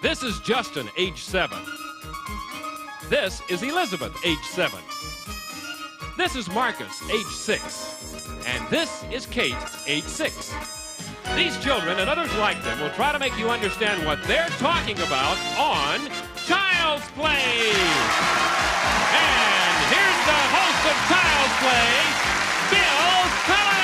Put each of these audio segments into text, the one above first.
This is Justin, age 7. This is Elizabeth, age 7. This is Marcus, age 6. And this is Kate, age 6. These children and others like them will try to make you understand what they're talking about on Child's Play. And here's the host of Child's Play, Bill Collins.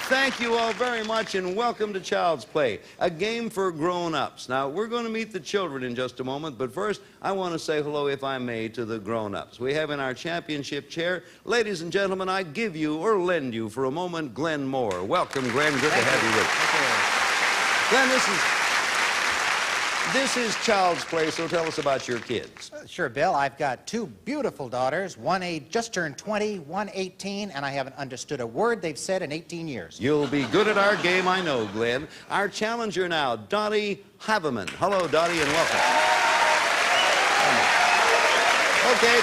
Thank you all very much, and welcome to Child's Play, a game for grown-ups. Now, we're going to meet the children in just a moment, but first, I want to say hello, if I may, to the grown-ups. We have in our championship chair, ladies and gentlemen, I give you, or lend you for a moment, Glenn Moore. Welcome, Glenn. Good to have you with us. Glenn, this is Child's Play, so tell us about your kids. Sure, Bill. I've got two beautiful daughters. One just turned 20, one 18, and I haven't understood a word they've said in 18 years. You'll be good at our game, I know, Glenn. Our challenger now, Dottie Haveman. Hello, Dottie, and welcome. Okay.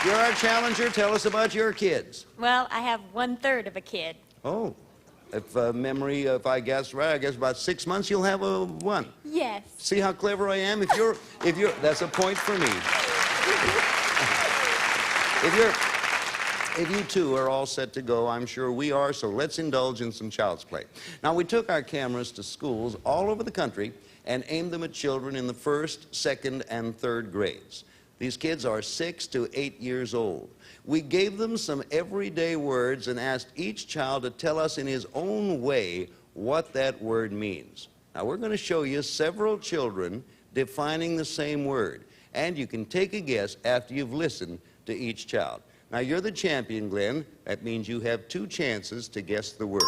You're our challenger. Tell us about your kids. Well, I have 1/3 of a kid. Oh. If I guess right, I guess about 6 months you'll have a one. Yes. See how clever I am? If you're, that's a point for me. If you two are all set to go, I'm sure we are, so let's indulge in some Child's Play. Now, we took our cameras to schools all over the country and aimed them at children in the 1st, 2nd, and 3rd grades. These kids are 6 to 8 years old. We gave them some everyday words and asked each child to tell us in his own way what that word means. Now, we're going to show you several children defining the same word, and you can take a guess after you've listened to each child. Now, you're the champion, Glenn. That means you have 2 chances to guess the word,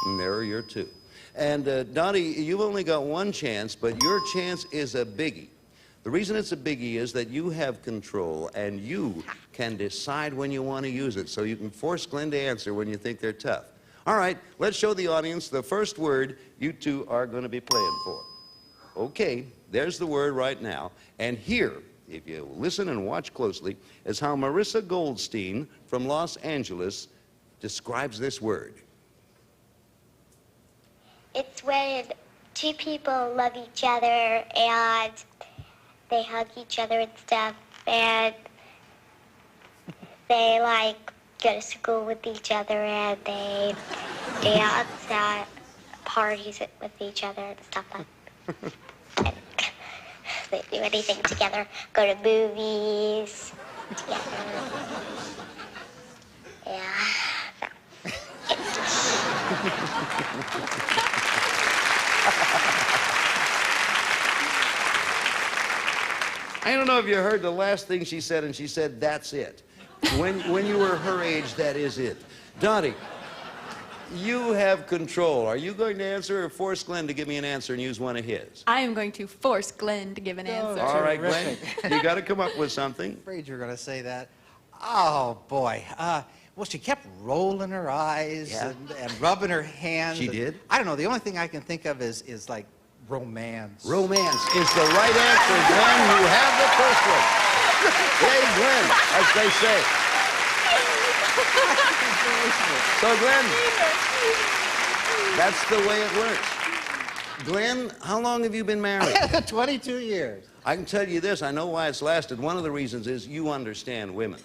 and there are your 2. And, Dottie, you've only got 1 chance, but your chance is a biggie. The reason it's a biggie is that you have control, and you can decide when you want to use it, so you can force Glenn to answer when you think they're tough. All right, let's show the audience the first word you two are going to be playing for. Okay, there's the word right now, and here, if you listen and watch closely, is how Marissa Goldstein from Los Angeles describes this word. It's when 2 people love each other and they hug each other and stuff, and they like go to school with each other, and they dance at parties with each other and stuff like that. They do anything together, go to movies together. Yeah, I don't know if you heard the last thing she said, and she said, that's it. When you were her age, that is it. Dottie, you have control. Are you going to answer or force Glenn to give me an answer and use one of his? I am going to force Glenn to give an answer. All right, Glenn, you got to come up with something. I'm afraid you're going to say that. Oh, boy. Well, she kept rolling her eyes and rubbing her hands. She did? I don't know. The only thing I can think of is like romance. Romance is the right answer, Glenn. You have the first one. Hey, Glenn, as they say. So, Glenn, that's the way it works. Glenn, how long have you been married? 22 years. I can tell you this. I know why it's lasted. One of the reasons is you understand women.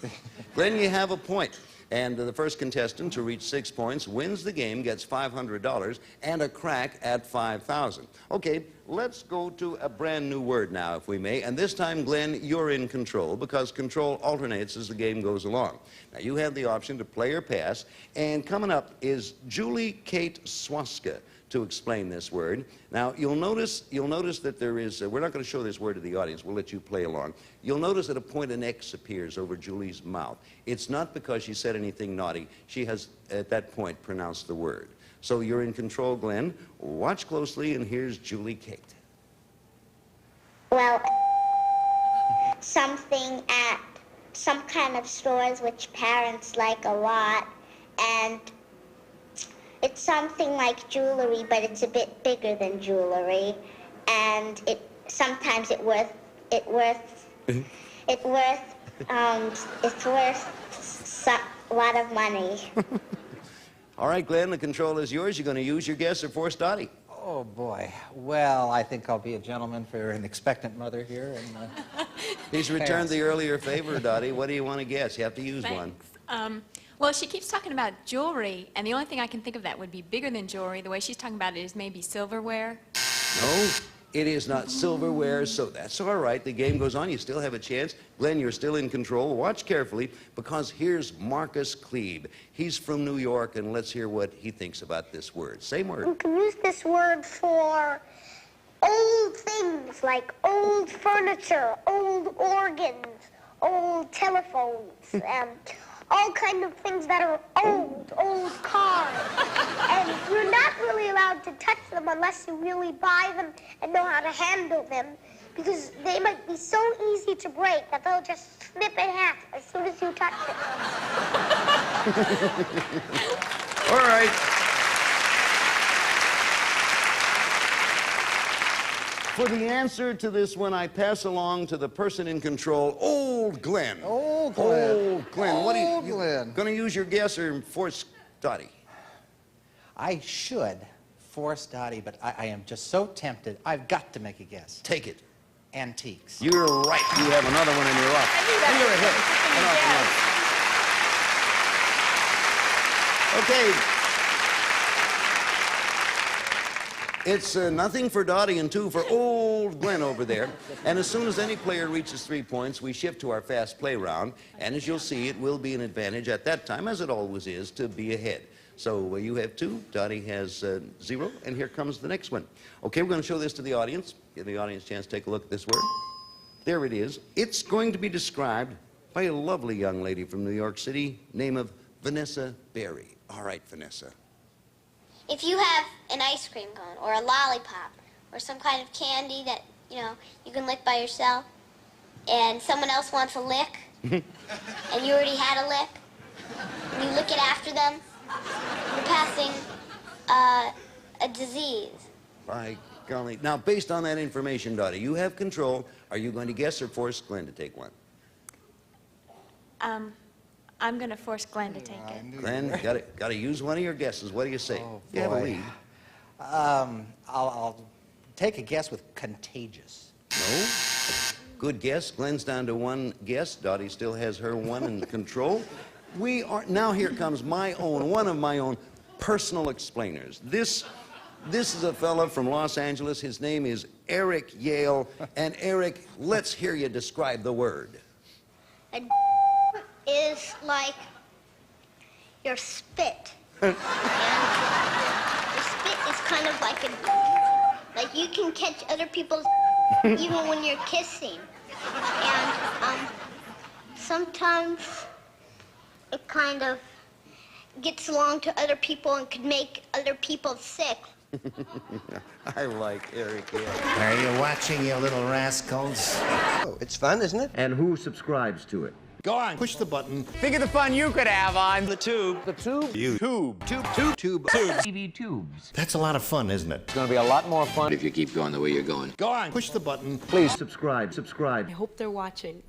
Glenn, you have a point. And the first contestant to reach 6 points wins the game, gets $500, and a crack at $5,000. Okay, let's go to a brand new word now, if we may. And this time, Glenn, you're in control, because control alternates as the game goes along. Now, you have the option to play or pass. And coming up is Julie Kate Swaska to explain this word. Now, you'll notice that there is, we're not going to show this word to the audience. We'll let you play along. You'll notice that a point in X appears over Julie's mouth. It's not because she said anything naughty. She has, at that point, pronounced the word. So you're in control, Glenn. Watch closely, and here's Julie Kate. well, something at some kind of stores which parents like a lot, and It's something like jewelry, but it's a bit bigger than jewelry, and sometimes it's worth a lot of money. All right, Glenn, the control is yours. You're going to use your guess or force Dottie? Oh, boy. Well, I think I'll be a gentleman for an expectant mother here. And, He's returned the earlier favor, Dottie. What do you want to guess? You have to use one. Thanks. Well, she keeps talking about jewelry, and the only thing I can think of that would be bigger than jewelry. The way she's talking about it is maybe silverware. No, it is not silverware, so that's all right. The game goes on. You still have a chance. Glenn, you're still in control. Watch carefully, because here's Marcus Klebe. He's from New York, and let's hear what he thinks about this word. Same You word. can use this word for old things like old furniture, old organs, old telephones, and all kind of things that are old cars. And you're not really allowed to touch them unless you really buy them and know how to handle them, because they might be so easy to break that they'll just snip in half as soon as you touch them. All right. For the answer to this one, I pass along to the person in control, Old Glenn. Old Glenn. Old Glenn. What are Old you Glenn. going to use your guess or force Dottie? I should force Dottie, but I am just so tempted. I've got to make a guess. Take it. Antiques. You're right. You have another one in your off. And you're a hit. Okay. It's nothing for Dottie and 2 for Old Glenn over there. And as soon as any player reaches 3 points, we shift to our fast play round. And as you'll see, it will be an advantage at that time, as it always is, to be ahead. So you have 2, Dottie has 0, and here comes the next one. Okay, we're going to show this to the audience. Give the audience a chance to take a look at this word. There it is. It's going to be described by a lovely young lady from New York City, name of Vanessa Berry. All right, Vanessa. If you have an ice cream cone or a lollipop or some kind of candy that, you can lick by yourself, and someone else wants a lick, and you already had a lick, and you lick it after them, you're passing a disease. By golly. Now, based on that information, Dottie, you have control. Are you going to guess or force Glenn to take one? I'm going to force Glenn to take it. Glenn, got to use one of your guesses. What do you say? Oh, You have a boy. lead. I'll take a guess with contagious. No? Good guess. Glenn's down to 1 guess. Dottie still has her 1 in control. Now here comes one of my own personal explainers. This is a fella from Los Angeles. His name is Eric Yale. And Eric, let's hear you describe the word. A is like your spit. And your spit is kind of like you can catch other people's even when you're kissing. And sometimes it kind of gets along to other people and could make other people sick. I like Eric Yale. Are you watching, you little rascals? Oh, it's fun, isn't it? And who subscribes to it? Go on. Push the button. Think of the fun you could have on the tube. The tube? Tube. TV tubes. That's a lot of fun, isn't it? It's going to be a lot more fun. If you keep going the way you're going. Go on. Push the button. Please subscribe. I hope they're watching.